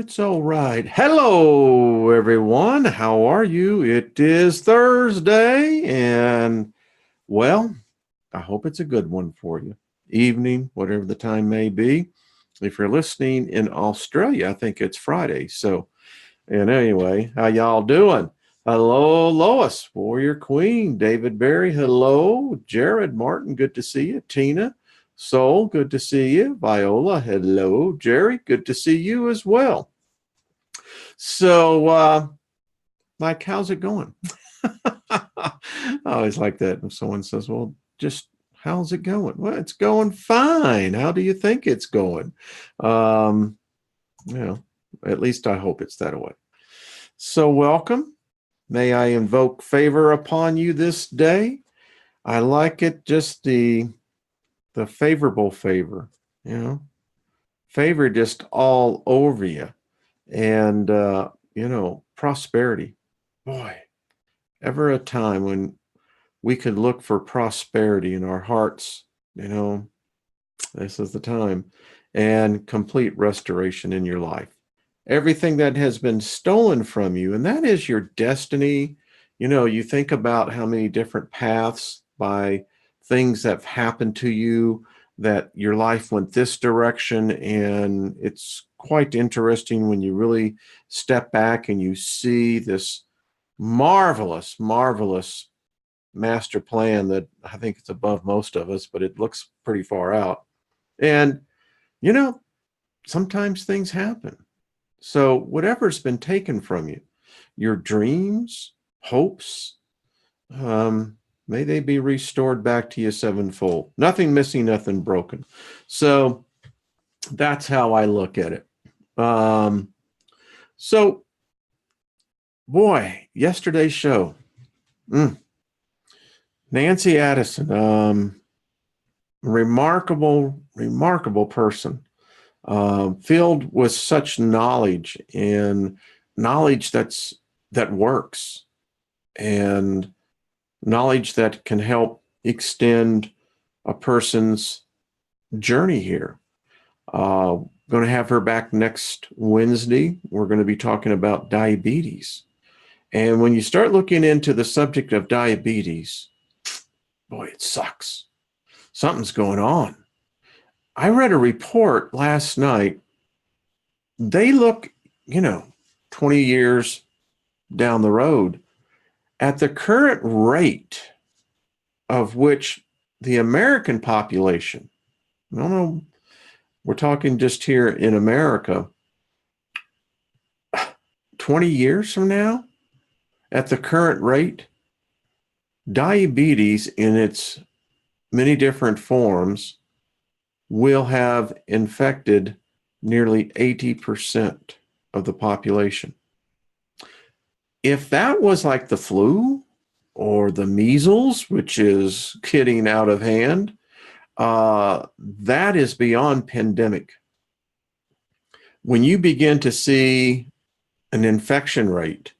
It's all right. Hello, everyone. How are you? It is Thursday, and well, I hope it's a good one for you. Evening, whatever the time may be. If you're listening in Australia, I think it's Friday. So, and anyway, how y'all doing? Hello, Lois, Warrior Queen, David Berry. Hello, Jared Martin. Good to see you. Tina, Soul, good to see you. Viola, hello. Jerry, good to see you as well. So, Mike, how's it going? I always like that when someone says, well, just how's it going? Well, it's going fine. How do you think it's going? Um, you know, at least I hope it's that way. So, welcome. May I invoke favor upon you this day? I like it, just the favorable favor, favor just all over you. And prosperity. Boy, ever a time when we could look for prosperity in our hearts, this is the time, and complete restoration in your life. Everything that has been stolen from you, and that is your destiny. You think about how many different paths by things that have happened to you, that your life went this direction, and it's quite interesting when you really step back and you see this marvelous, marvelous master plan that I think it's above most of us, but it looks pretty far out. And, you know, sometimes things happen. So whatever's been taken from you, your dreams, hopes, may they be restored back to you sevenfold. Nothing missing, nothing broken. So that's how I look at it. So, boy, yesterday's show. Nancy Addison, remarkable person, filled with such knowledge, and knowledge that works, and knowledge that can help extend a person's journey here. Going to have her back next Wednesday. We're going to be talking about diabetes. And when you start looking into the subject of diabetes, boy, it sucks. Something's going on. I read a report last night. They look, 20 years down the road at the current rate of which the American population, I don't know, we're talking just here in America, 20 years from now, at the current rate, diabetes in its many different forms will have infected nearly 80% of the population. If that was like the flu or the measles, which is getting out of hand, that is beyond pandemic. When you begin to see an infection rate,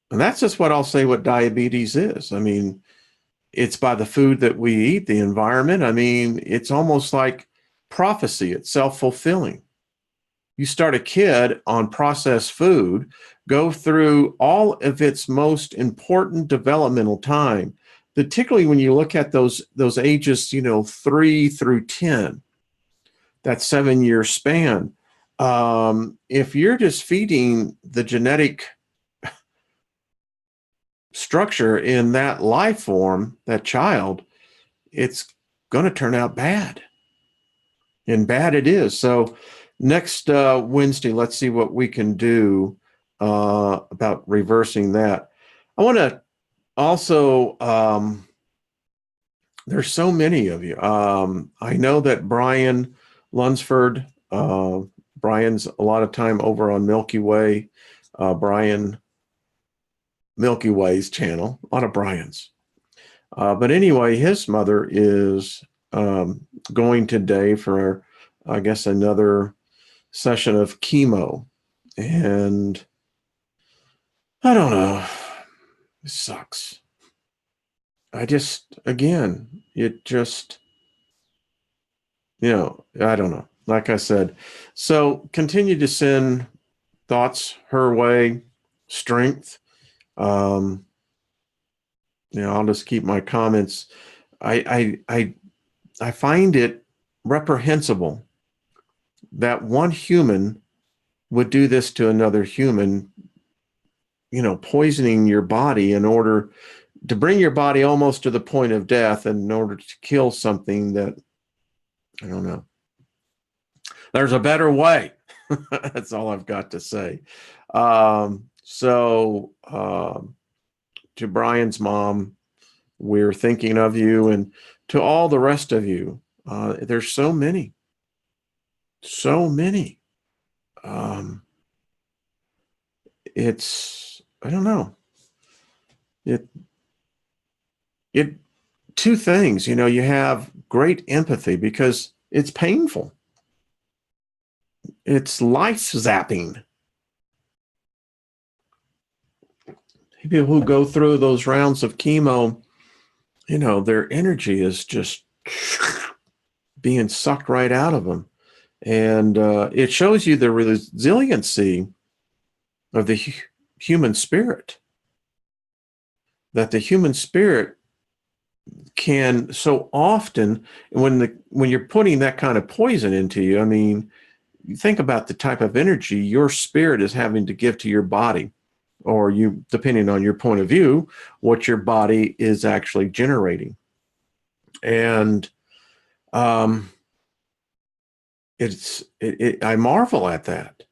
and that's just what I'll say what diabetes is. I mean, it's by the food that we eat, the environment. I mean, it's almost like prophecy. It's self-fulfilling. You start a kid on processed food, go through all of its most important developmental time, particularly when you look at those ages, 3 through 10, that 7-year span. If you're just feeding the genetic structure in that life form, that child, it's going to turn out bad. And bad it is. So next Wednesday, let's see what we can do about reversing that. I want to also, there's so many of you. I know that Brian Lunsford, Brian's a lot of time over on Milky Way, Milky Way's channel, a lot of Brian's. But anyway, his mother is going today for, I guess, another session of chemo. And I don't know. It sucks. It just, I don't know. Like I said, so continue to send thoughts her way, strength. I'll just keep my comments. I find it reprehensible that one human would do this to another human, poisoning your body in order to bring your body almost to the point of death in order to kill something that, I don't know. There's a better way. That's all I've got to say. To Brian's mom, we're thinking of you, and to all the rest of you. There's so many. I don't know. Two things, you have great empathy because it's painful. It's life zapping. People who go through those rounds of chemo, their energy is just being sucked right out of them. And it shows you the resiliency of the human spirit. That the human spirit can so often, when you're putting that kind of poison into you, you think about the type of energy your spirit is having to give to your body, or you, depending on your point of view, what your body is actually generating. And I marvel at that.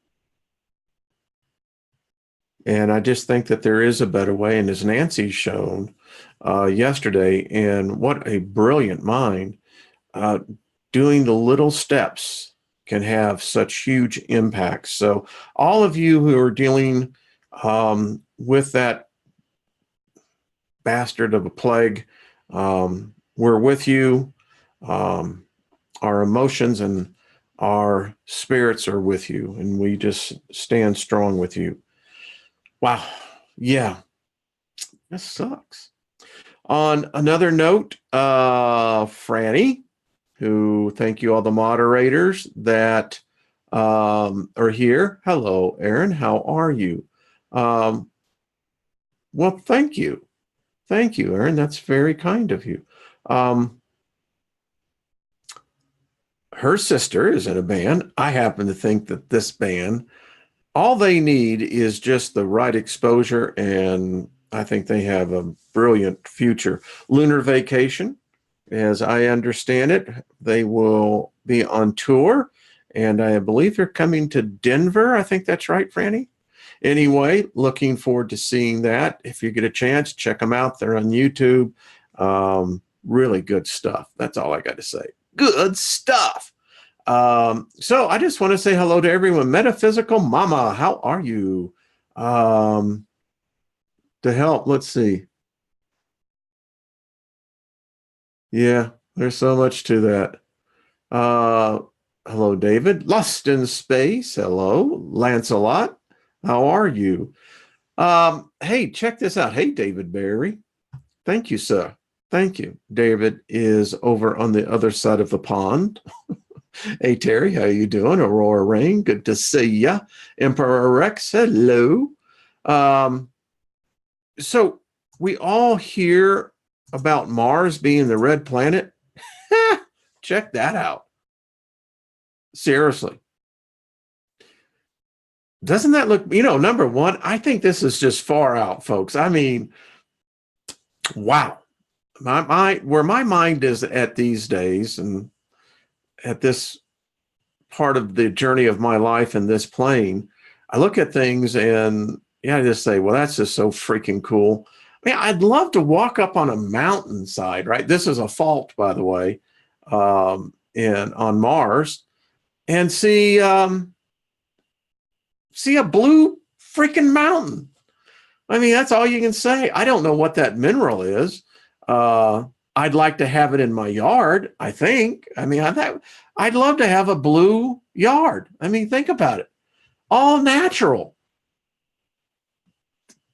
And I just think that there is a better way. And as Nancy's shown yesterday, and what a brilliant mind, doing the little steps can have such huge impacts. So all of you who are dealing with that bastard of a plague, we're with you. Our emotions and our spirits are with you, and we just stand strong with you. Wow. Yeah. That sucks. On another note, Franny, who, thank you all the moderators that are here. Hello, Aaron. How are you? Well, thank you. Thank you, Aaron. That's very kind of you. Her sister is in a band. I happen to think that this band, all they need is just the right exposure, and I think they have a brilliant future. Lunar Vacation, as I understand it, they will be on tour, and I believe they're coming to Denver. I think that's right, Franny. Anyway, looking forward to seeing that. If you get a chance, check them out. They're on YouTube. Really good stuff. That's all I got to say. Good stuff. So I just want to say hello to everyone. Metaphysical Mama, how are you? To help, let's see. Yeah, there's so much to that. Hello, David. Lost in Space. Hello, Lancelot. How are you? Hey, check this out. Hey, David Barry. Thank you, sir. Thank you. David is over on the other side of the pond. Hey, Terry, how you doing? Aurora Rain, good to see ya. Emperor Rex, hello. So we all hear about Mars being the red planet. Check that out. Seriously. Doesn't that look, number one, I think this is just far out, folks. Wow. Where my mind is at these days, and at this part of the journey of my life in this plane, I look at things and I just say, well, that's just so freaking cool. I'd love to walk up on a mountainside, right? This is a fault, by the way, on Mars, and see a blue freaking mountain. That's all you can say. I don't know what that mineral is. I'd like to have it in my yard, I think. I'd love to have a blue yard. Think about it. All natural.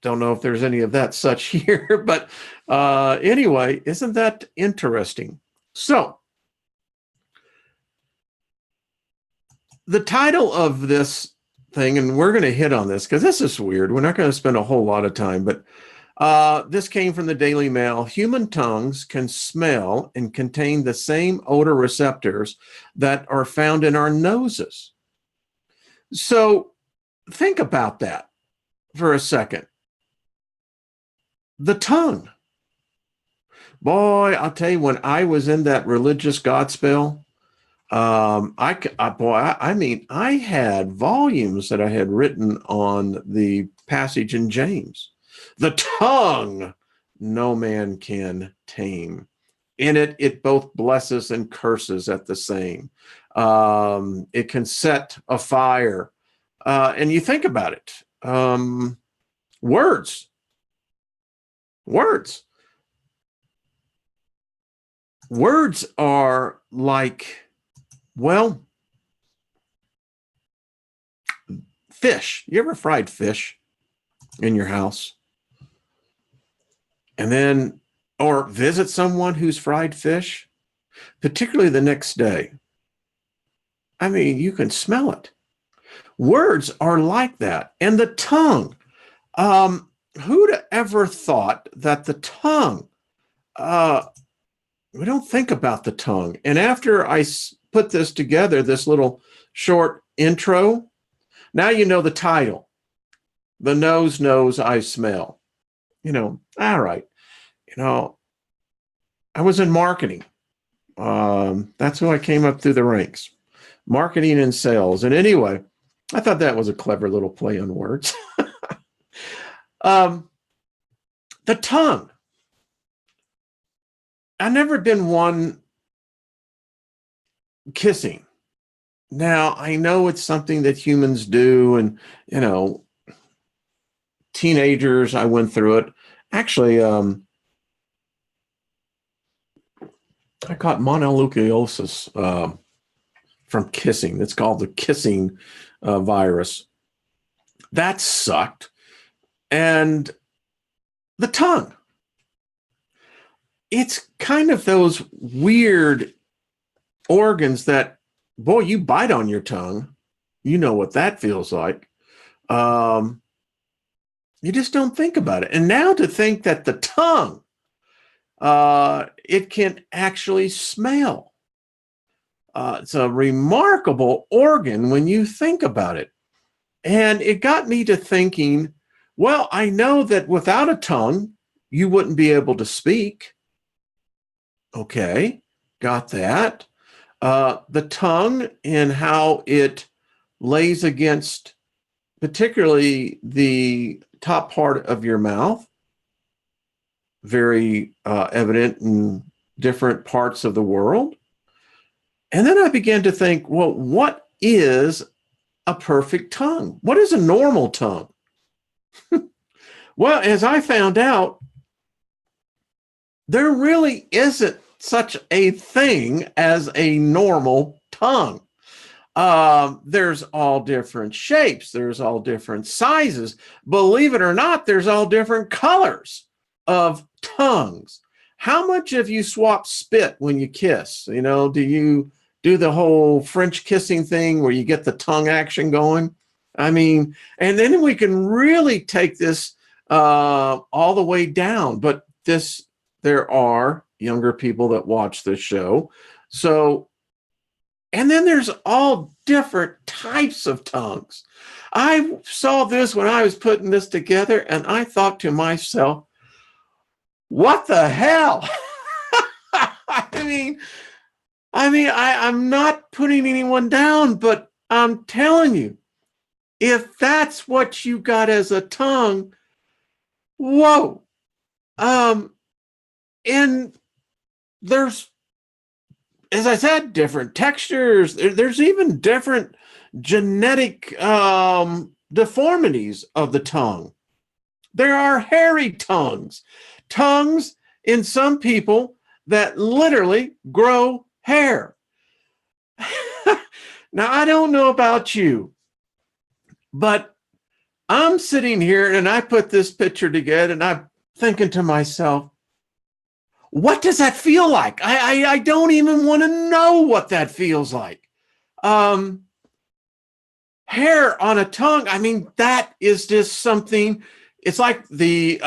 Don't know if there's any of that such here, but anyway, isn't that interesting? So, the title of this thing, and we're going to hit on this because this is weird. We're not going to spend a whole lot of time, but this came from the Daily Mail. Human tongues can smell and contain the same odor receptors that are found in our noses. So think about that for a second. The tongue. Boy, I'll tell you, when I was in that religious Godspell, I had volumes that I had written on the passage in James. The tongue no man can tame. In it, it both blesses and curses at the same. It can set a fire. And you think about it. Words. Words are like, well, fish. You ever fried fish in your house? And then, or visit someone who's fried fish, particularly the next day. I mean, you can smell it. Words are like that. And the tongue, who'd ever thought that the tongue, we don't think about the tongue. And after I put this together, this little short intro, now you know the title. The nose knows I smell. All right. I was in marketing. That's how I came up through the ranks. Marketing and sales. And anyway, I thought that was a clever little play on words. The tongue. I've never been one kissing. Now, I know it's something that humans do, and, teenagers, I went through it. Actually, I caught mononucleosis from kissing. It's called the kissing virus. That sucked. And the tongue. It's kind of those weird organs that, boy, you bite on your tongue. You know what that feels like. You just don't think about it. And now to think that the tongue, it can actually smell. It's a remarkable organ when you think about it. And it got me to thinking, well, I know that without a tongue, you wouldn't be able to speak. Okay, got that. The tongue and how it lays against particularly the top part of your mouth, very evident in different parts of the world. And then I began to think, well, what is a perfect tongue? What is a normal tongue? Well, as I found out, there really isn't such a thing as a normal tongue. There's all different shapes. There's all different sizes. Believe it or not, there's all different colors of tongues. How much have you swapped spit when you kiss? Do you do the whole French kissing thing where you get the tongue action going? I mean, and then we can really take this all the way down. But there are younger people that watch this show. So, and then there's all different types of tongues. I saw this when I was putting this together, and I thought to myself, what the hell? I'm not putting anyone down, but I'm telling you, if that's what you got as a tongue, whoa. And there's, as I said, different textures. There's even different genetic deformities of the tongue. There are hairy tongues in some people that literally grow hair. Now, I don't know about you, but I'm sitting here and I put this picture together and I'm thinking to myself, what does that feel like? I don't even want to know what that feels like. hair on a tongue. I mean, that is just something. It's like the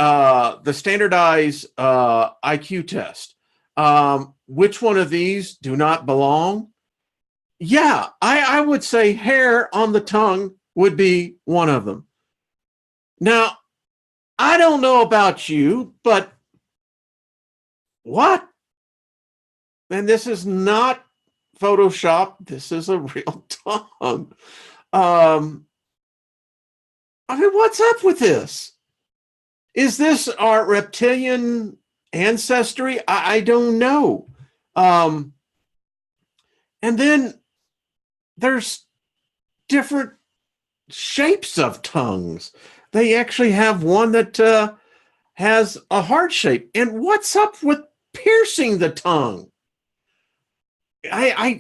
standardized IQ test. Which one of these do not belong? Yeah, I would say hair on the tongue would be one of them. Now, I don't know about you, but what? And this is not Photoshop. This is a real tongue. Um, I mean, what's up with this? Is this our reptilian ancestry? I don't know. Um, and then there's different shapes of tongues. They actually have one that has a heart shape. And what's up with piercing the tongue? I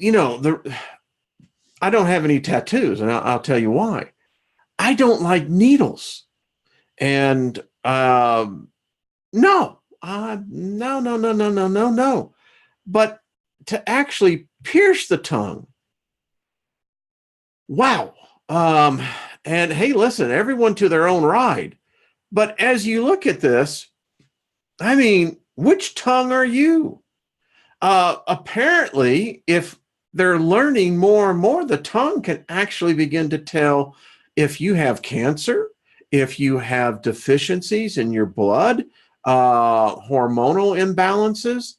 don't have any tattoos, and I'll tell you why. I don't like needles, and no, no. But to actually pierce the tongue, wow. And hey, listen, everyone to their own ride. But as you look at this, I mean, which tongue are you? Apparently, if they're learning more and more, the tongue can actually begin to tell if you have cancer, if you have deficiencies in your blood, hormonal imbalances.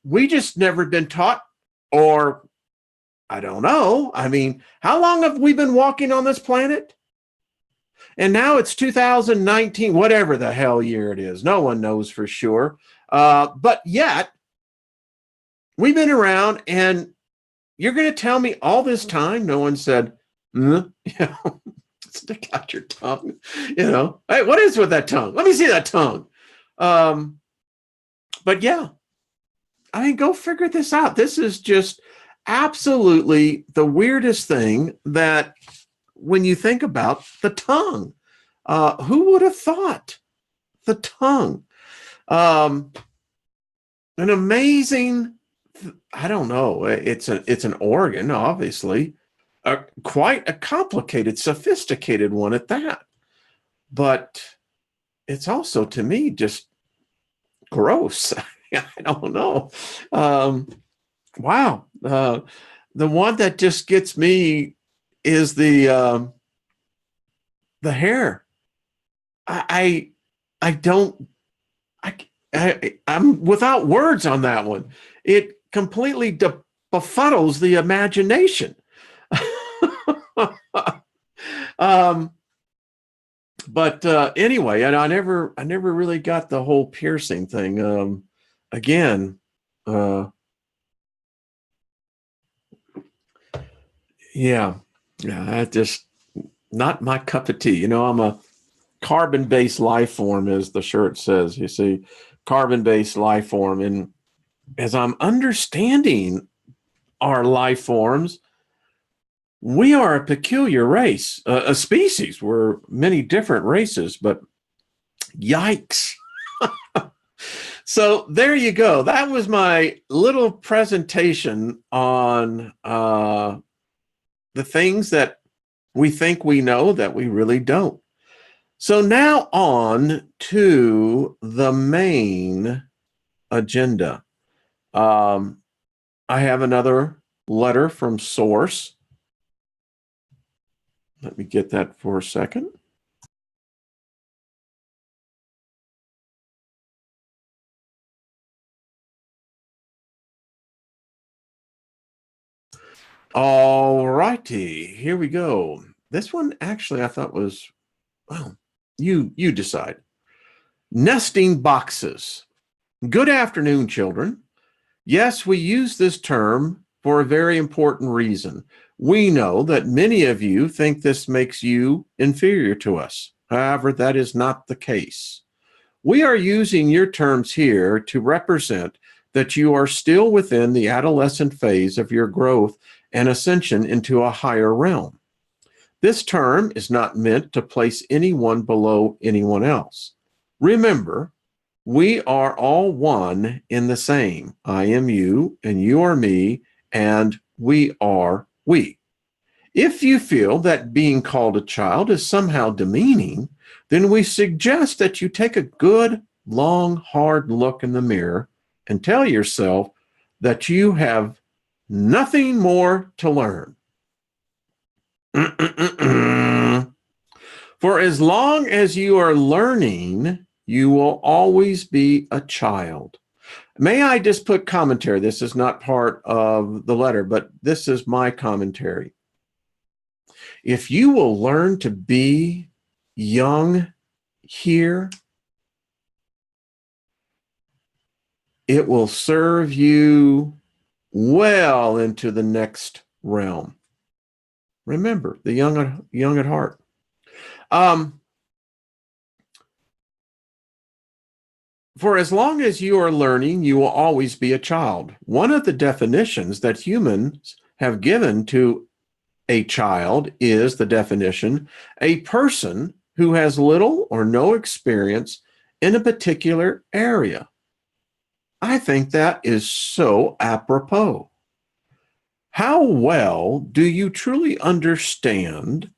We just never been taught, or I don't know. I mean, how long have we been walking on this planet? And now it's 2019, whatever the hell year it is. No one knows for sure. But yet, we've been around, and you're going to tell me all this time no one said, stick out your tongue. Hey, what is with that tongue? Let me see that tongue. But yeah, I mean, go figure this out. This is just absolutely the weirdest thing that when you think about the tongue, who would have thought the tongue? An amazing, I don't know. It's an organ, obviously, quite a complicated, sophisticated one at that. But it's also, to me, just gross. I don't know. Wow. The one that just gets me is the hair. I'm without words on that one. It completely befuddles the imagination. But anyway, and I never really got the whole piercing thing. Again, yeah, that just not my cup of tea. I'm a carbon-based life form, as the shirt says. You see, carbon-based life form, and as I'm understanding our life forms, we are a peculiar race, a species. We're many different races, but yikes. So there you go. That was my little presentation on the things that we think we know that we really don't. So now on to the main agenda. I have another letter from Source. Let me get that for a second. All righty, here we go. This one actually I thought was, well, you decide. Nesting boxes. Good afternoon, children. Yes, we use this term for a very important reason. We know that many of you think this makes you inferior to us. However, that is not the case. We are using your terms here to represent that you are still within the adolescent phase of your growth and ascension into a higher realm. This term is not meant to place anyone below anyone else. Remember, we are all one in the same. I am you, and you are me, and we are we. If you feel that being called a child is somehow demeaning, then we suggest that you take a good, long, hard look in the mirror and tell yourself that you have nothing more to learn. For as long as you are learning, you will always be a child. May I just put commentary? This is not part of the letter, but this is my commentary. If you will learn to be young here, it will serve you well into the next realm. Remember, the young at heart. For as long as you are learning, you will always be a child. One of the definitions that humans have given to a child is the definition, a person who has little or no experience in a particular area. I think that is so apropos. How well do you truly understand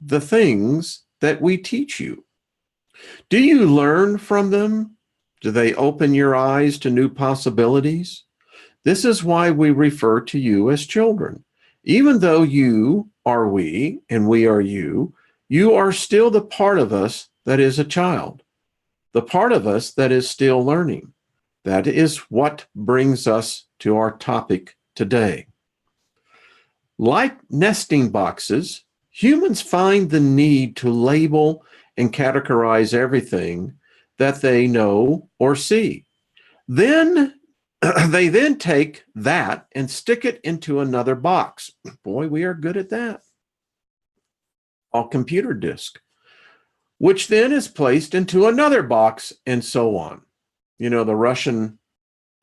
the things that we teach you? Do you learn from them? Do they open your eyes to new possibilities? This is why we refer to you as children. Even though you are we and we are you, you are still the part of us that is a child, the part of us that is still learning. That is what brings us to our topic today. Like nesting boxes, humans find the need to label and categorize everything that they know or see. Then they then take that and stick it into another box. Boy, we are good at that. A computer disk, which then is placed into another box and so on. You know, the Russian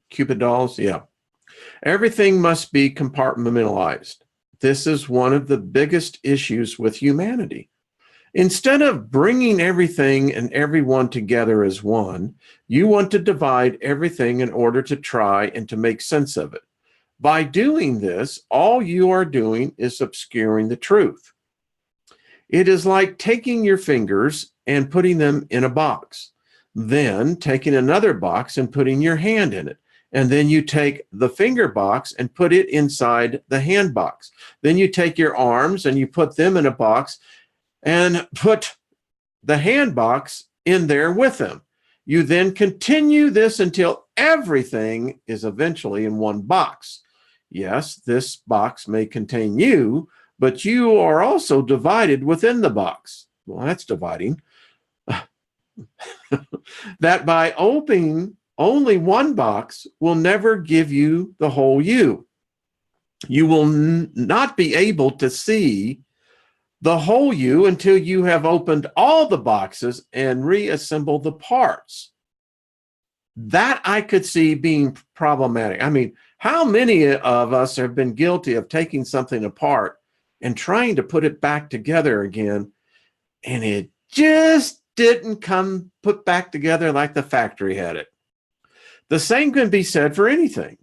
Cupid dolls? Yeah. Everything must be compartmentalized. This is one of the biggest issues with humanity. Instead of bringing everything and everyone together as one, you want to divide everything in order to try and to make sense of it. By doing this, all you are doing is obscuring the truth. It is like taking your fingers and putting them in a box, then taking another box and putting your hand in it. And then you take the finger box and put it inside the hand box. Then you take your arms and you put them in a box and put the hand box in there with them. You then continue this until everything is eventually in one box. Yes, this box may contain you, but you are also divided within the box. Well, that's dividing. That by opening only one box will never give you the whole you. You will not be able to see the whole you until you have opened all the boxes and reassembled the parts. That I could see being problematic. I mean, how many of us have been guilty of taking something apart and trying to put it back together again, and it just didn't come put back together like the factory had it? The same can be said for anything.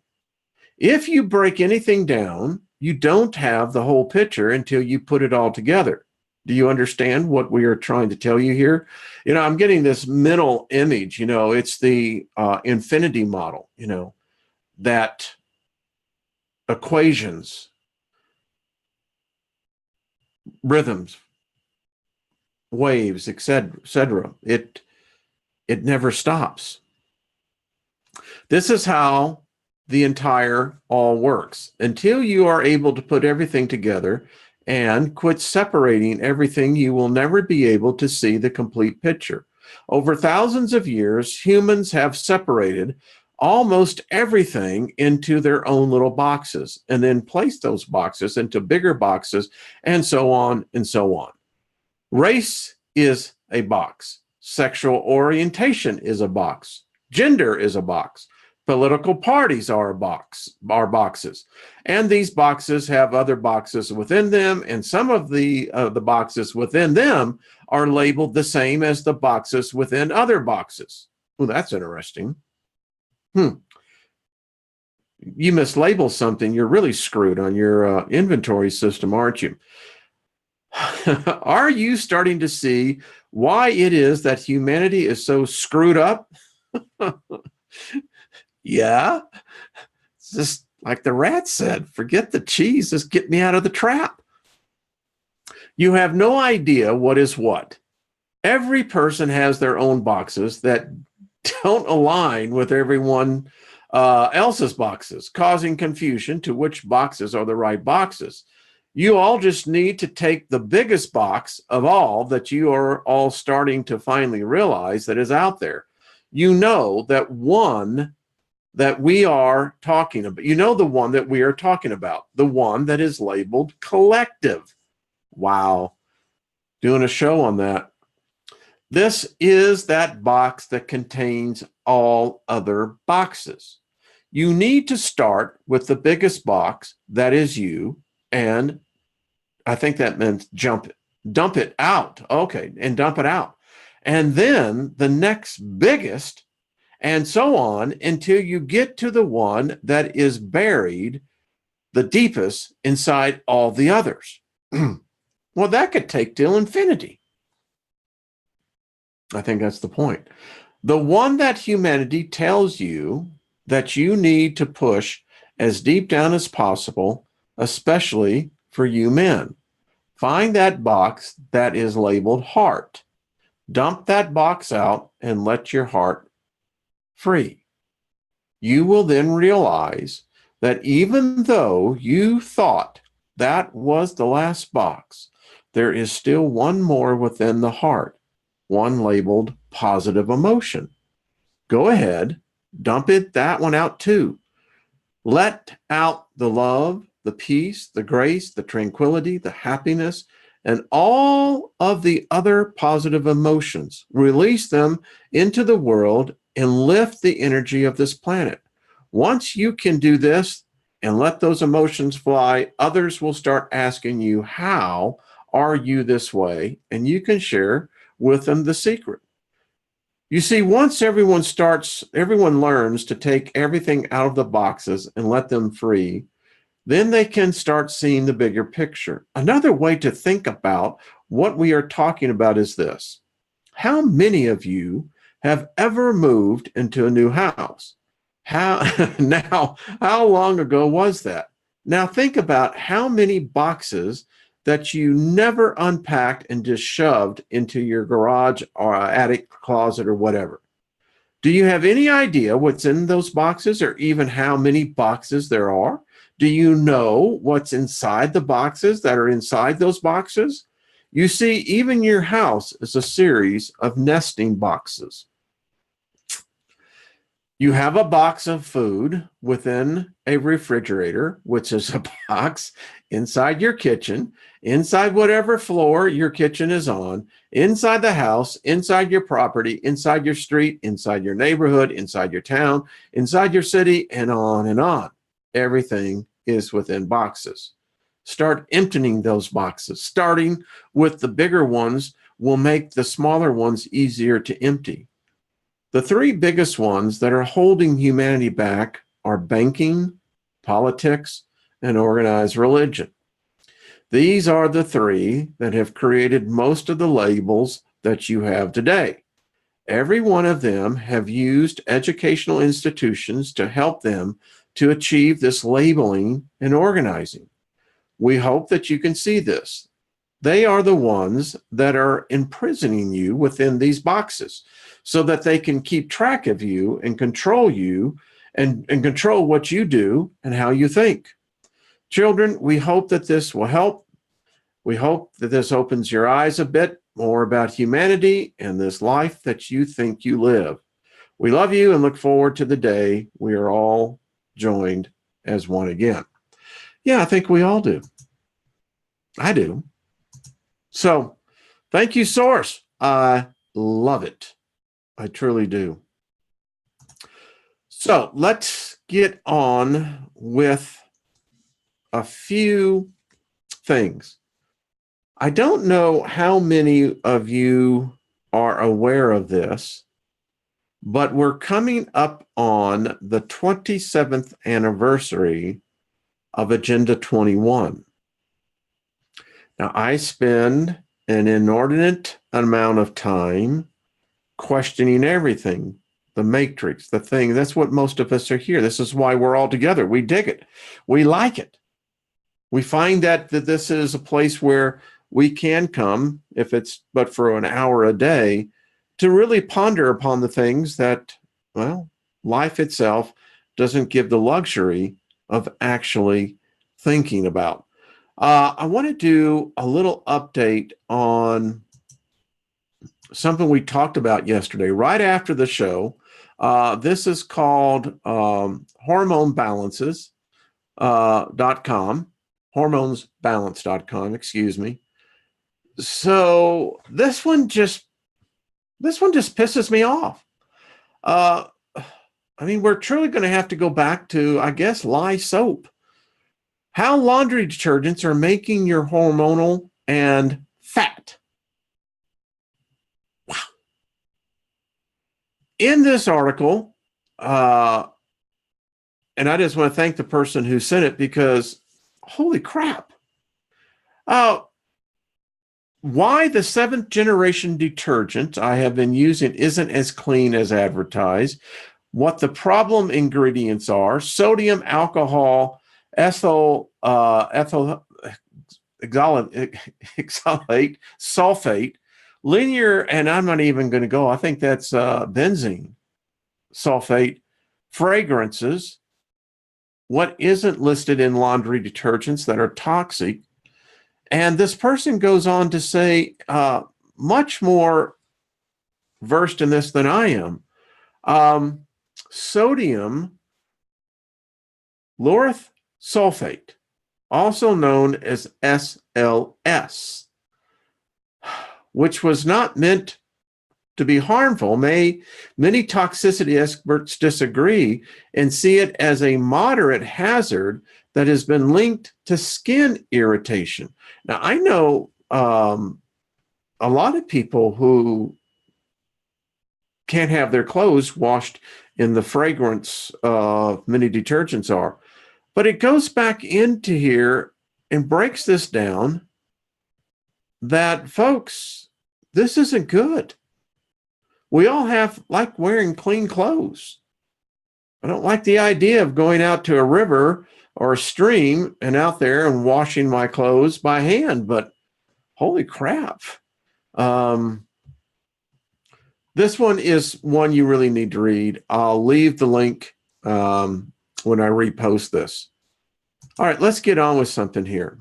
If you break anything down, you don't have the whole picture until you put it all together. Do you understand what we are trying to tell you here? You know, I'm getting this mental image, it's the infinity model, that equations, rhythms, waves, etc. It never stops. This is how the entire all works. Until you are able to put everything together and quit separating everything, you will never be able to see the complete picture. Over thousands of years, humans have separated almost everything into their own little boxes and then placed those boxes into bigger boxes and so on and so on. Race is a box. Sexual orientation is a box. Gender is a box. Political parties are boxes, and these boxes have other boxes within them, and some of the boxes within them are labeled the same as the boxes within other boxes. Well, that's interesting. you mislabel something, you're really screwed on your inventory system, aren't you? Are you starting to see why it is that humanity is so screwed up? Yeah. It's just like the rat said, forget the cheese, just get me out of the trap. You have no idea what is what. Every person has their own boxes that don't align with everyone else's boxes, causing confusion to which boxes are the right boxes. You all just need to take the biggest box of all that you are all starting to finally realize that is out there. You know that one that we are talking about, you know the one that we are talking about, the one that is labeled collective. Wow, doing a show on that. This is that box that contains all other boxes. You need to start with the biggest box, that is you, and I think that meant dump it out. Okay, and dump it out. And then the next biggest, and so on until you get to the one that is buried the deepest inside all the others. Well, that could take till infinity. I think that's the point. The one that humanity tells you that you need to push as deep down as possible, especially for you men. Find that box that is labeled heart. Dump that box out and let your heart free. You will then realize that even though you thought that was the last box, there is still one more within the heart, one labeled positive emotion. Go ahead, dump that one out too. Let out the love, the peace, the grace, the tranquility, the happiness, and all of the other positive emotions. Release them into the world and lift the energy of this planet. Once you can do this and let those emotions fly, others will start asking you, how are you this way? And you can share with them the secret. You see, once everyone learns to take everything out of the boxes and let them free, then they can start seeing the bigger picture. Another way to think about what we are talking about is this. How many of you have ever moved into a new house? How long ago was that? Now think about how many boxes that you never unpacked and just shoved into your garage or attic closet or whatever. Do you have any idea what's in those boxes or even how many boxes there are? Do you know what's inside the boxes that are inside those boxes? You see, even your house is a series of nesting boxes. You have a box of food within a refrigerator, which is a box inside your kitchen, inside whatever floor your kitchen is on, inside the house, inside your property, inside your street, inside your neighborhood, inside your town, inside your city, and on and on. Everything is within boxes. Start emptying those boxes. Starting with the bigger ones will make the smaller ones easier to empty. The three biggest ones that are holding humanity back are banking, politics, and organized religion. These are the three that have created most of the labels that you have today. Every one of them have used educational institutions to help them to achieve this labeling and organizing. We hope that you can see this. They are the ones that are imprisoning you within these boxes so that they can keep track of you and control you and control what you do and how you think. Children, we hope that this will help. We hope that this opens your eyes a bit more about humanity and this life that you think you live. We love you and look forward to the day we are all joined as one again. Yeah, I think we all do. I do. So thank you, Source. I love it. I truly do. So let's get on with a few things. I don't know how many of you are aware of this, but we're coming up on the 27th anniversary of Agenda 21. Now, I spend an inordinate amount of time questioning everything, the matrix, the thing. That's what most of us are here. This is why we're all together. We dig it. We like it. We find that this is a place where we can come, if it's but for an hour a day, to really ponder upon the things that, well, life itself doesn't give the luxury of actually thinking about. I want to do a little update on something we talked about yesterday, right after the show. This is called hormonebalances.com, hormonesbalance.com, excuse me. So this one just pisses me off. I mean, we're truly going to have to go back to, I guess, lye soap. How laundry detergents are making your hormonal and fat. Wow. In this article, and I just want to thank the person who sent it because, holy crap. Why the 7th generation detergent I have been using isn't as clean as advertised, what the problem ingredients are: sodium, alcohol, ethyl oxalate, sulfate, linear, and I'm not even going to go, I think that's benzene sulfate, fragrances, what isn't listed in laundry detergents that are toxic. And this person goes on to say, much more versed in this than I am, sodium lauryl sulfate, also known as SLS, which was not meant to be harmful. Many toxicity experts disagree and see it as a moderate hazard that has been linked to skin irritation. Now, I know a lot of people who can't have their clothes washed in the fragrance many detergents are. But it goes back into here and breaks this down that, folks, this isn't good. We all like wearing clean clothes. I don't like the idea of going out to a river or a stream and out there and washing my clothes by hand, but holy crap. This one is one you really need to read. I'll leave the link when I repost this. All right, let's get on with something here.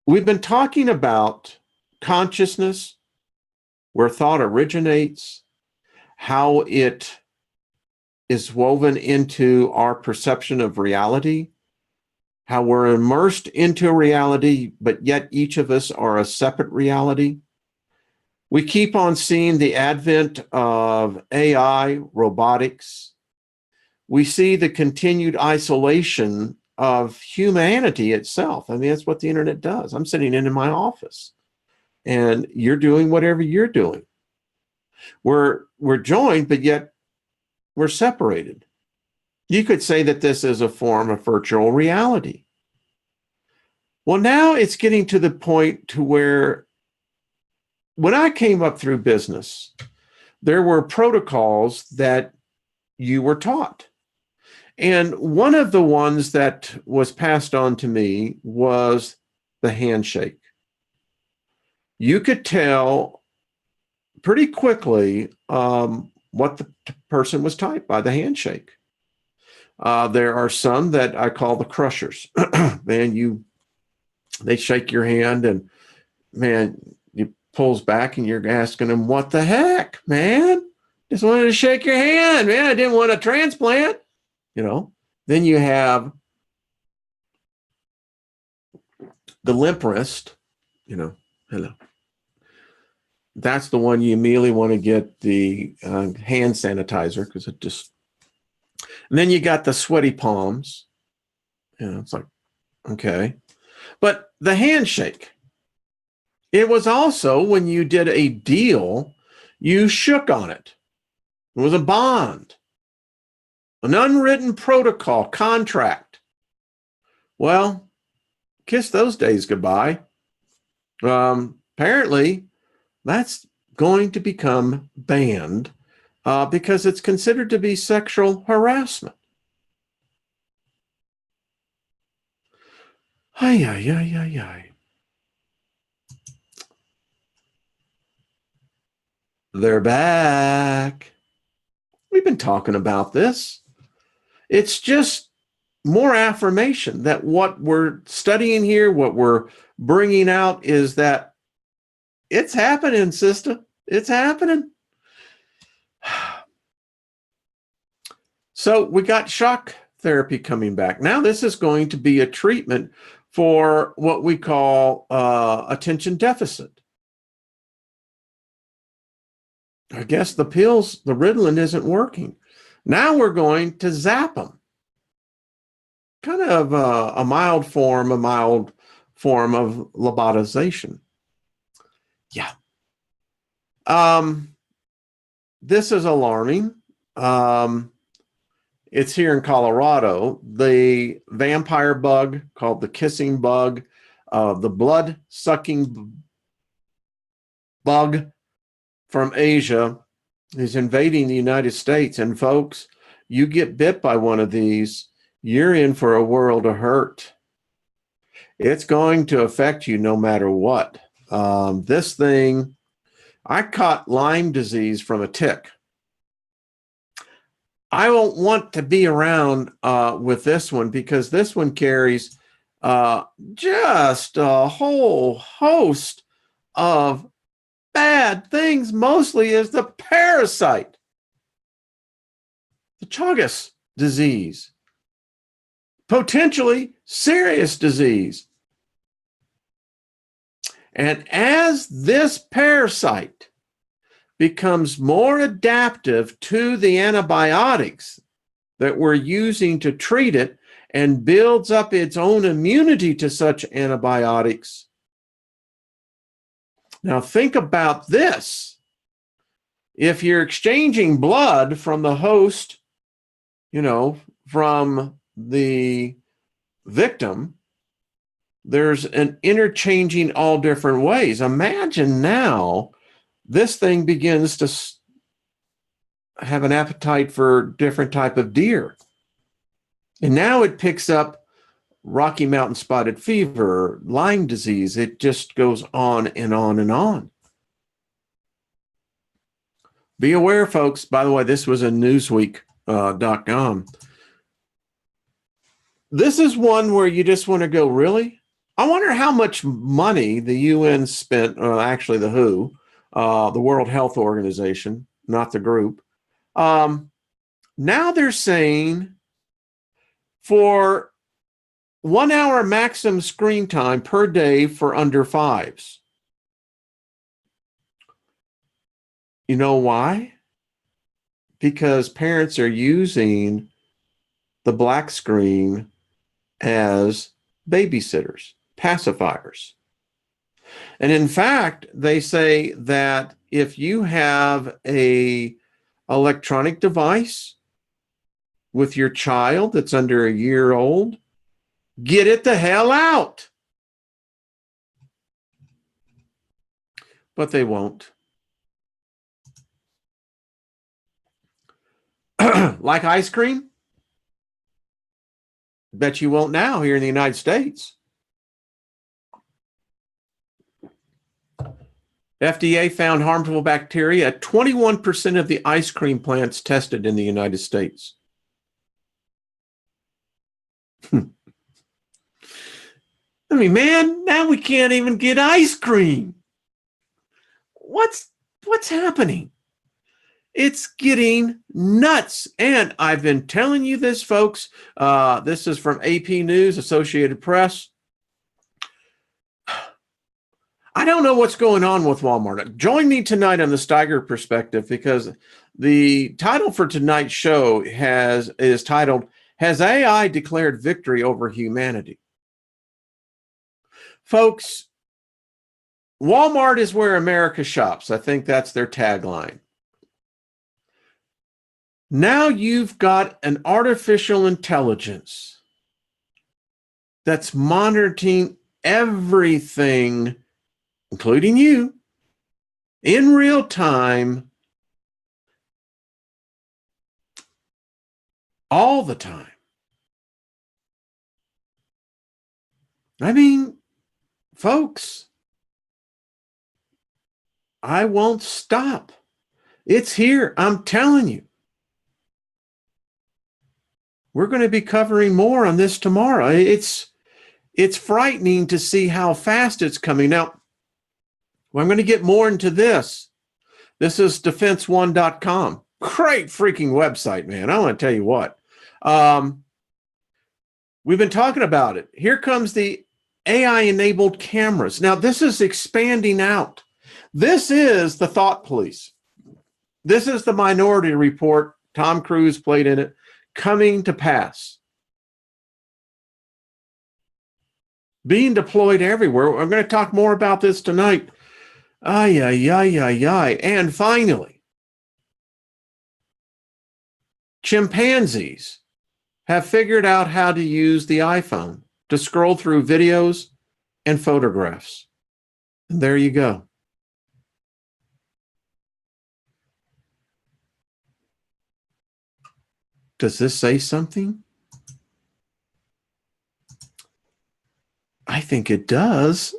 We've been talking about consciousness, where thought originates, how it is woven into our perception of reality, how we're immersed into reality, but yet each of us are a separate reality. We keep on seeing the advent of AI, robotics. We see the continued isolation of humanity itself. I mean, that's what the internet does. I'm sitting in my office, and you're doing whatever you're doing. We're joined, but yet we're separated. You could say that this is a form of virtual reality. Well, now it's getting to the point to where when I came up through business, there were protocols that you were taught. And one of the ones that was passed on to me was the handshake. You could tell pretty quickly what the person was typed by the handshake. There are some that I call the crushers. Man, they shake your hand and, man, you pulls back and you're asking them, what the heck, man? Just wanted to shake your hand, man. I didn't want a transplant. Then you have the limp wrist, hello. That's the one you immediately want to get the hand sanitizer because it just, and then you got the sweaty palms. It's like, okay. But the handshake, it was also when you did a deal, You shook on it. It was a bond, an unwritten protocol, contract. Well, kiss those days goodbye. Apparently, that's going to become banned because it's considered to be sexual harassment. Ay, ay, ay, ay, ay. They're back. We've been talking about this. It's just more affirmation that what we're studying here, what we're bringing out is that it's happening, sister. It's happening. So we got shock therapy coming back. Now this is going to be a treatment for what we call attention deficit. I guess the pills, the Ritalin isn't working. Now we're going to zap them. Kind of a mild form of lobotomization. Yeah. This is alarming. It's here in Colorado. The vampire bug called the kissing bug, the blood-sucking bug from Asia is invading the United States. And folks, you get bit by one of these, you're in for a world of hurt. It's going to affect you no matter what. This thing, I caught Lyme disease from a tick. I won't want to be around with this one because this one carries just a whole host of bad things, mostly is the parasite, the Chagas disease, potentially serious disease. And as this parasite becomes more adaptive to the antibiotics that we're using to treat it and builds up its own immunity to such antibiotics. Now think about this. If you're exchanging blood from the host, from the victim, there's an interchanging all different ways. Imagine now this thing begins to have an appetite for different type of deer. And now it picks up Rocky Mountain spotted fever, Lyme disease. It just goes on and on and on. Be aware, folks. By the way, this was a Newsweek.com. This is one where you just want to go, really? I wonder how much money the UN spent, actually the WHO, the World Health Organization, not the group. Now they're saying for 1 hour maximum screen time per day for under fives. You know why? Because parents are using the black screen as babysitters, pacifiers. And in fact, they say that if you have an electronic device with your child that's under a year old, get it the hell out. But they won't. Like ice cream? Bet you won't now here in the United States. FDA found harmful bacteria at 21% of the ice cream plants tested in the United States. I mean, man, now we can't even get ice cream. What's happening? It's getting nuts. And I've been telling you this, folks. This is from AP News, Associated Press. I don't know what's going on with Walmart. Join me tonight on the Steiger Perspective because the title for tonight's show is titled, Has AI Declared Victory Over Humanity? Folks, Walmart is where America shops. I think that's their tagline. Now you've got an artificial intelligence that's monitoring everything, including you, in real time, all the time. I mean, folks, I won't stop. It's here. I'm telling you. We're going to be covering more on this tomorrow. It's frightening to see how fast it's coming. Now, I'm going to get more into this. This is defense1.com. Great freaking website, man. I want to tell you what. We've been talking about it. Here comes the AI-enabled cameras. Now, this is expanding out. This is the thought police. This is the Minority Report. Tom Cruise played in it. Coming to pass. Being deployed everywhere. I'm going to talk more about this tonight. Ay, ay, ay, ay, ay. And finally, chimpanzees have figured out how to use the iPhone to scroll through videos and photographs. And there you go. Does this say something? I think it does.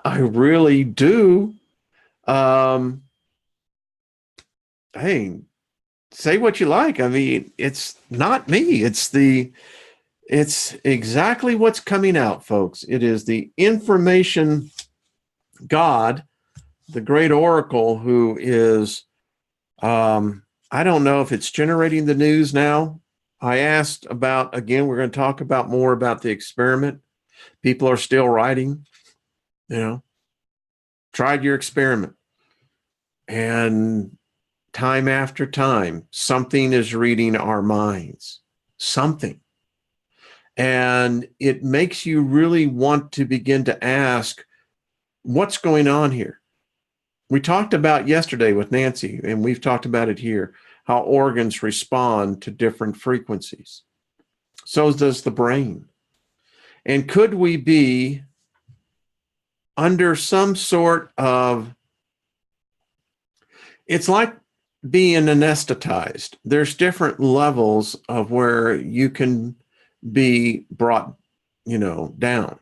I really do. Hey, say what you like. I mean, it's not me. It's exactly what's coming out, folks. It is the information God, the great oracle, who is, I don't know if it's generating the news now. I asked about, again, we're going to talk about more about the experiment. People are still writing, tried your experiment. And time after time, something is reading our minds, something. And it makes you really want to begin to ask, what's going on here? We talked about yesterday with Nancy, and we've talked about it here, how organs respond to different frequencies. So does the brain. And could we be under some sort of, it's like being anesthetized. There's different levels of where you can be brought, down.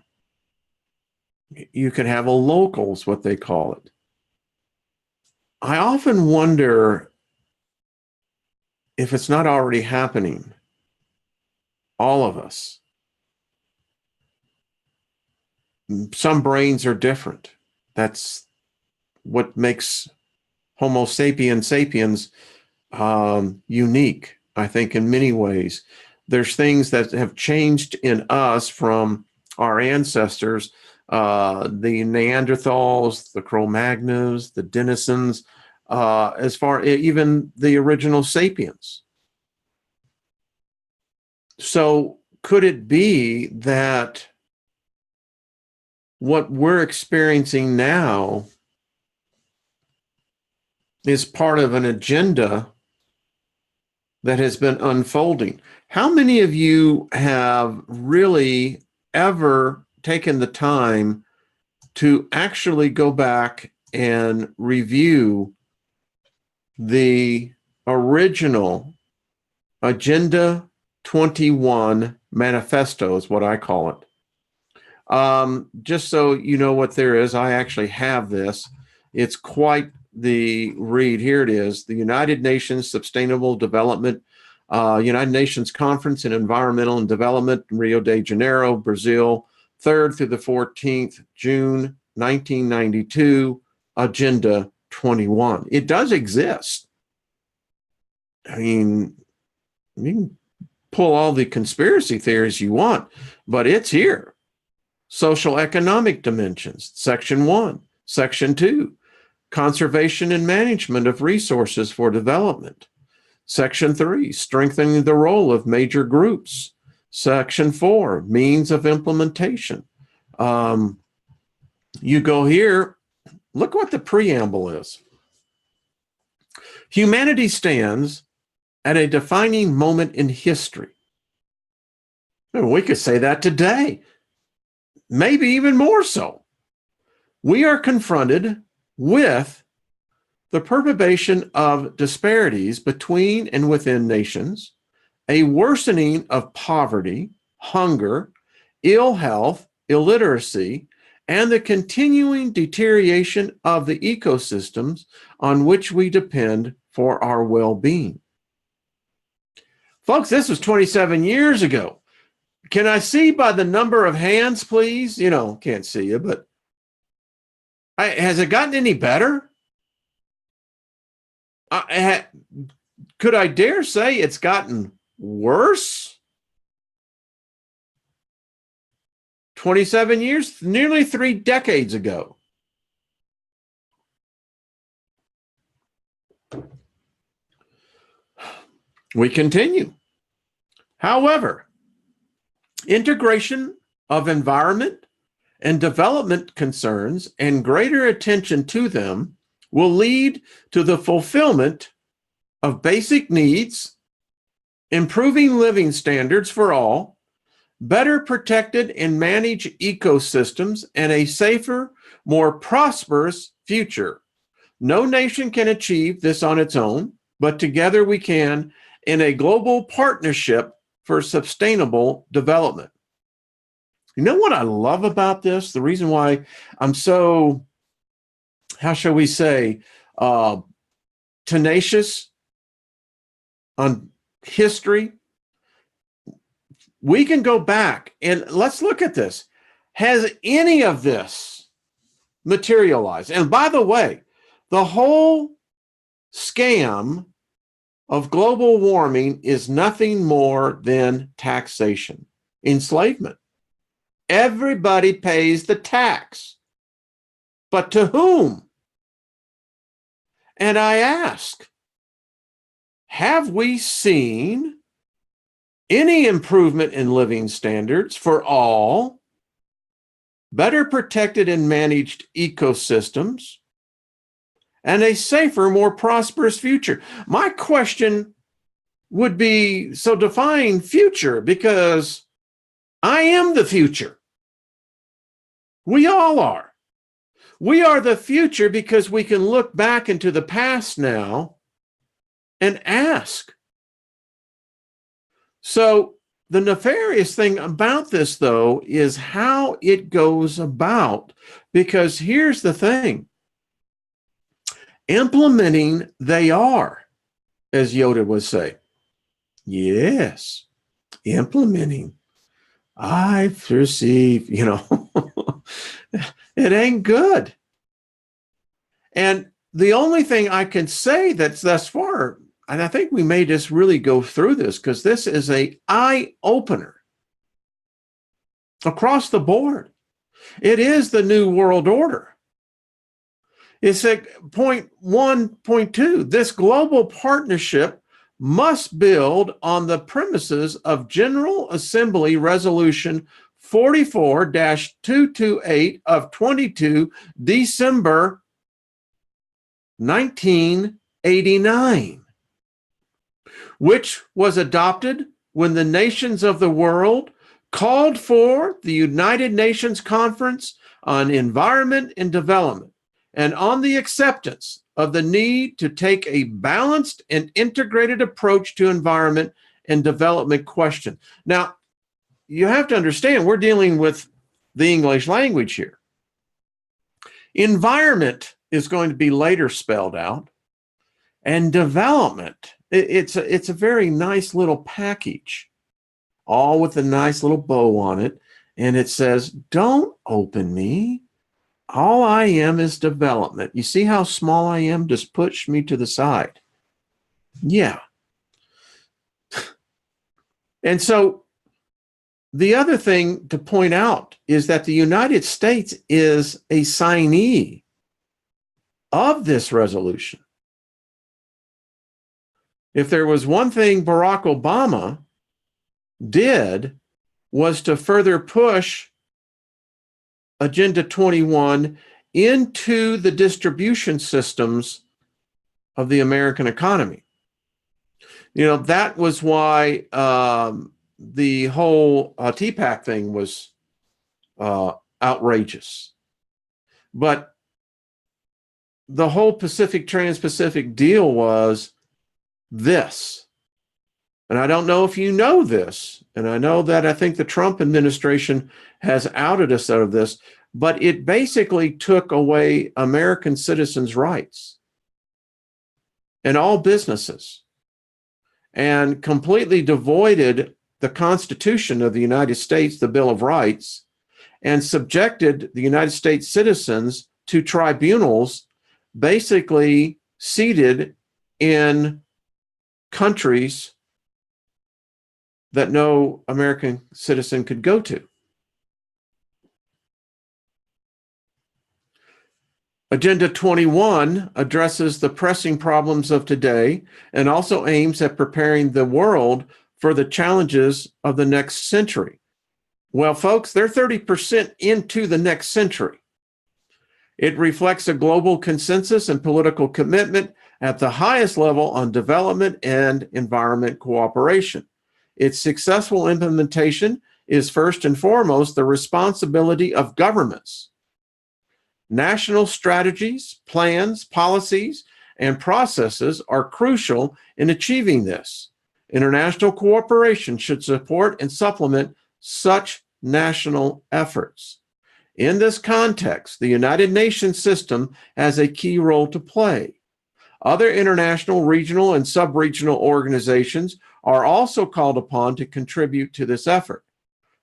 You can have a locals, what they call it. I often wonder if it's not already happening. All of us. Some brains are different. That's what makes Homo sapiens sapiens unique, I think, in many ways. There's things that have changed in us from our ancestors, the Neanderthals, the Cro-Magnons, the Denisons, as far even the original sapiens. So could it be that what we're experiencing now is part of an agenda that has been unfolding? How many of you have really ever taken the time to actually go back and review the original Agenda 21 manifesto, is what I call it? Just so you know what there is, I actually have this. It's quite the read. Here it is. The United Nations Sustainable Development, United Nations Conference in Environmental and Development in Rio de Janeiro, Brazil, 3rd through the 14th, June 1992, Agenda 21. It does exist. I mean, you can pull all the conspiracy theories you want, but it's here. Social economic dimensions, Section 1. Section 2, conservation and management of resources for development. Section 3, strengthening the role of major groups. Section 4, means of implementation. You go here, look what the preamble is. Humanity stands at a defining moment in history. We could say that today, maybe even more so. We are confronted with the perpetuation of disparities between and within nations, a worsening of poverty, hunger, ill health, illiteracy, and the continuing deterioration of the ecosystems on which we depend for our well-being. Folks, this was 27 years ago. Can I see by the number of hands, please? Can't see you, but has it gotten any better? Could I dare say it's gotten worse? 27 years, nearly 3 decades ago. We continue. However, integration of environment and development concerns and greater attention to them will lead to the fulfillment of basic needs, improving living standards for all, better protected and managed ecosystems, and a safer, more prosperous future. No nation can achieve this on its own, but together we can in a global partnership for sustainable development. You know what I love about this? The reason why I'm so, how shall we say, tenacious on history. We can go back and let's look at this. Has any of this materialized? And by the way, the whole scam of global warming is nothing more than taxation, enslavement. Everybody pays the tax, but to whom? And I ask, have we seen any improvement in living standards for all, better protected and managed ecosystems, and a safer, more prosperous future? My question would be, so define future, because I am the future. We all are. We are the future because we can look back into the past now and ask. So the nefarious thing about this, though, is how it goes about, because here's the thing. Implementing they are, as Yoda would say. Yes, implementing. I perceive, it ain't good. And the only thing I can say that's thus far, and I think we may just really go through this because this is an eye-opener across the board. It is the New World Order. It's at point 1.2. This global partnership must build on the premises of General Assembly Resolution 44-228 of 22 December 1989, which was adopted when the nations of the world called for the United Nations Conference on Environment and Development and on the acceptance of the need to take a balanced and integrated approach to environment and development question. Now, you have to understand, we're dealing with the English language here. Environment is going to be later spelled out, and development, it's a very nice little package, all with a nice little bow on it, and it says, don't open me. All I am is development. You see how small I am? Just push me to the side. Yeah. And so the other thing to point out is that the United States is a signee of this resolution. If there was one thing Barack Obama did was to further push Agenda 21 into the distribution systems of the American economy. That was why the whole TPAC thing was outrageous. But the whole Trans-Pacific deal was this. And I don't know if you know this, and I think the Trump administration has outed us out of this, but it basically took away American citizens' rights in all businesses and completely devoided the Constitution of the United States, the Bill of Rights, and subjected the United States citizens to tribunals basically seated in countries that no American citizen could go to. Agenda 21 addresses the pressing problems of today and also aims at preparing the world for the challenges of the next century. Well, folks, they're 30% into the next century. It reflects a global consensus and political commitment at the highest level on development and environment cooperation. Its successful implementation is first and foremost the responsibility of governments. National strategies, plans, policies, and processes are crucial in achieving this. International cooperation should support and supplement such national efforts. In this context, the United Nations system has a key role to play. Other international, regional, and sub-regional organizations are also called upon to contribute to this effort.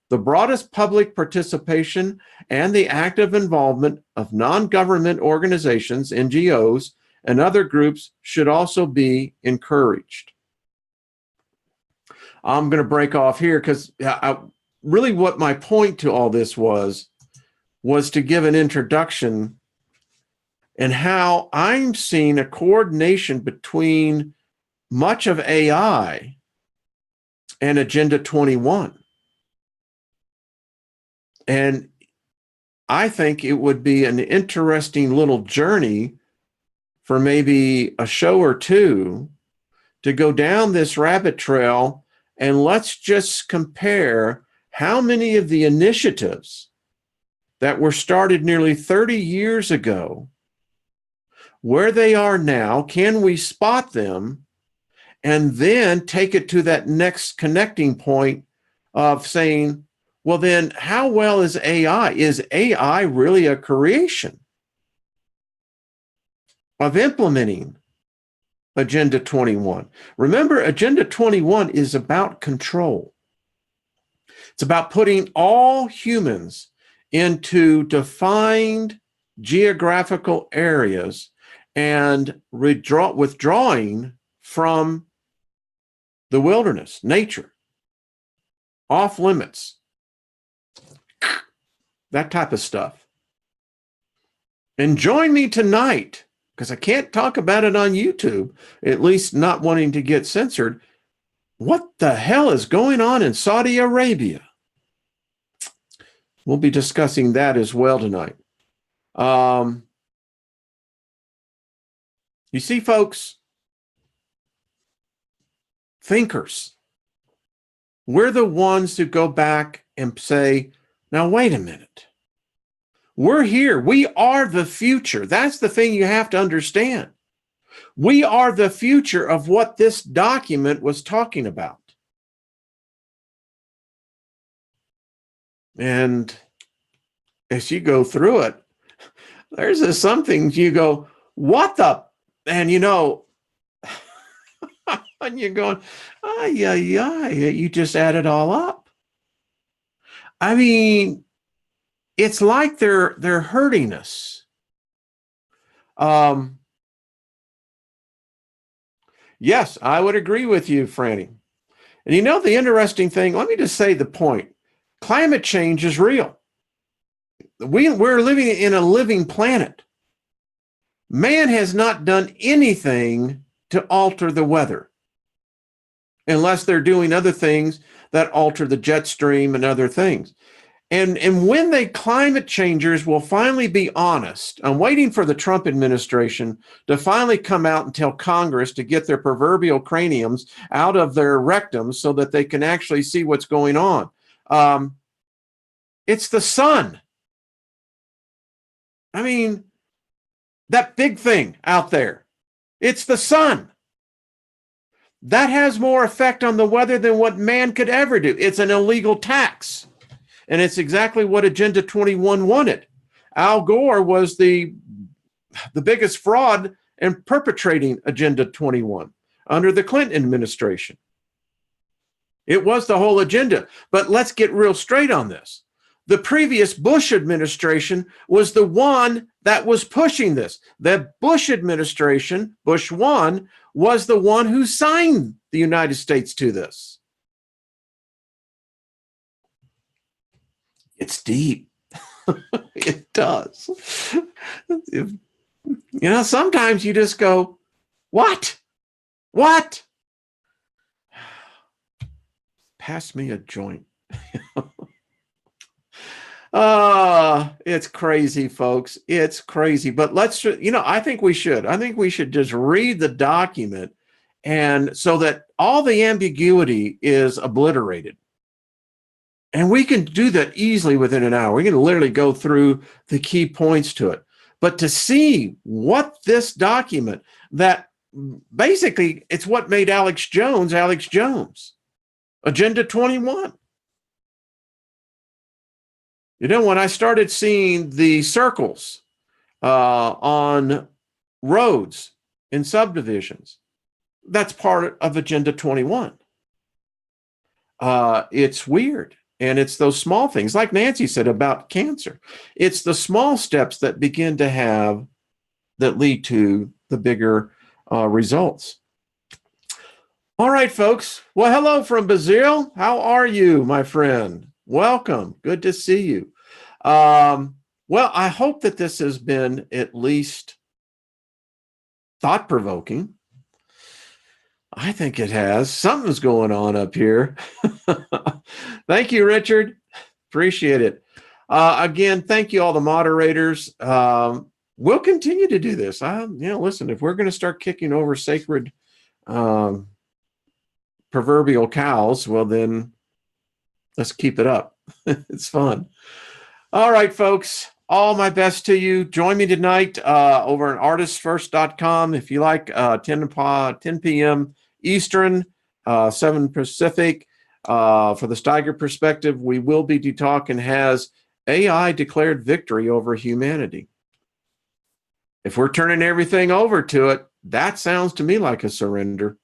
The broadest public participation and the active involvement of non-government organizations, NGOs, and other groups should also be encouraged. I'm going to break off here because really what my point to all this was to give an introduction and how I'm seeing a coordination between much of AI and Agenda 21. And I think it would be an interesting little journey for maybe a show or two to go down this rabbit trail, and let's just compare how many of the initiatives that were started nearly 30 years ago, where they are now, can we spot them, and then take it to that next connecting point of saying, well, then how well is AI? Is AI really a creation of implementing Agenda 21? Remember, Agenda 21 is about control. It's about putting all humans into defined geographical areas and withdrawing from the wilderness, nature, off limits, that type of stuff. And join me tonight, because I can't talk about it on YouTube, at least not wanting to get censored. What the hell is going on in Saudi Arabia? We'll be discussing that as well tonight. You see, folks, thinkers, we're the ones who go back and say, now, wait a minute. We're here. We are the future. That's the thing you have to understand. We are the future of what this document was talking about. And as you go through it, there's some things you go, what the? And and you're going, you just add it all up. I mean, it's like they're hurting us. Yes, I would agree with you, Franny. And the interesting thing, let me just say the point. Climate change is real. We're living in a living planet. Man has not done anything to alter the weather, unless they're doing other things that alter the jet stream and other things. And when the climate changers will finally be honest, I'm waiting for the Trump administration to finally come out and tell Congress to get their proverbial craniums out of their rectums so that they can actually see what's going on. It's the sun. I mean, that big thing out there, it's the sun. That has more effect on the weather than what man could ever do. It's an illegal tax. And it's exactly what Agenda 21 wanted. Al Gore was the biggest fraud in perpetrating Agenda 21 under the Clinton administration. It was the whole agenda. But let's get real straight on this. The previous Bush administration was the one that was pushing this. The Bush administration, Bush 1, was the one who signed the United States to this. It's deep. It does. Sometimes you just go, what? What? Pass me a joint. It's crazy, folks. It's crazy. But I think we should. I think we should just read the document, and so that all the ambiguity is obliterated. And we can do that easily within an hour. We can literally go through the key points to it. But to see what this document, that basically it's what made Alex Jones, Agenda 21. When I started seeing the circles on roads in subdivisions, that's part of Agenda 21. It's weird. And it's those small things, like Nancy said about cancer. It's the small steps that lead to the bigger results. All right, folks. Well, hello from Brazil. How are you, my friend? Welcome. Good to see you. Well, I hope that this has been at least thought-provoking. I think it has. Something's going on up here. Thank you, Richard. Appreciate it. Again, thank you all the moderators. We'll continue to do this. Listen, if we're going to start kicking over sacred proverbial cows, well, then let's keep it up. It's fun. All right, folks. All my best to you. Join me tonight over at artistsfirst.com if you like 10 p.m. Eastern, 7 Pacific. For the Steiger Perspective, we will be talking, has AI declared victory over humanity? If we're turning everything over to it, that sounds to me like a surrender.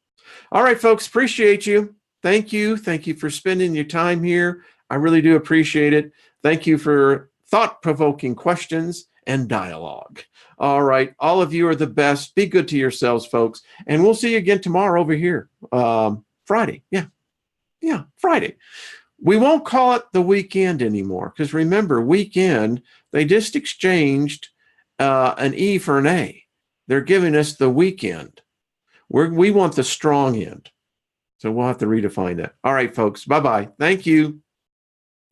All right, folks, appreciate you. Thank you. Thank you for spending your time here. I really do appreciate it. Thank you for thought-provoking questions and dialogue. All right. All of you are the best. Be good to yourselves, folks. And we'll see you again tomorrow over here. Friday. Yeah, Friday. We won't call it the weekend anymore, because remember, weekend, they just exchanged an E for an A. They're giving us the weekend. We want the strong end. So we'll have to redefine that. All right, folks. Bye-bye. Thank you.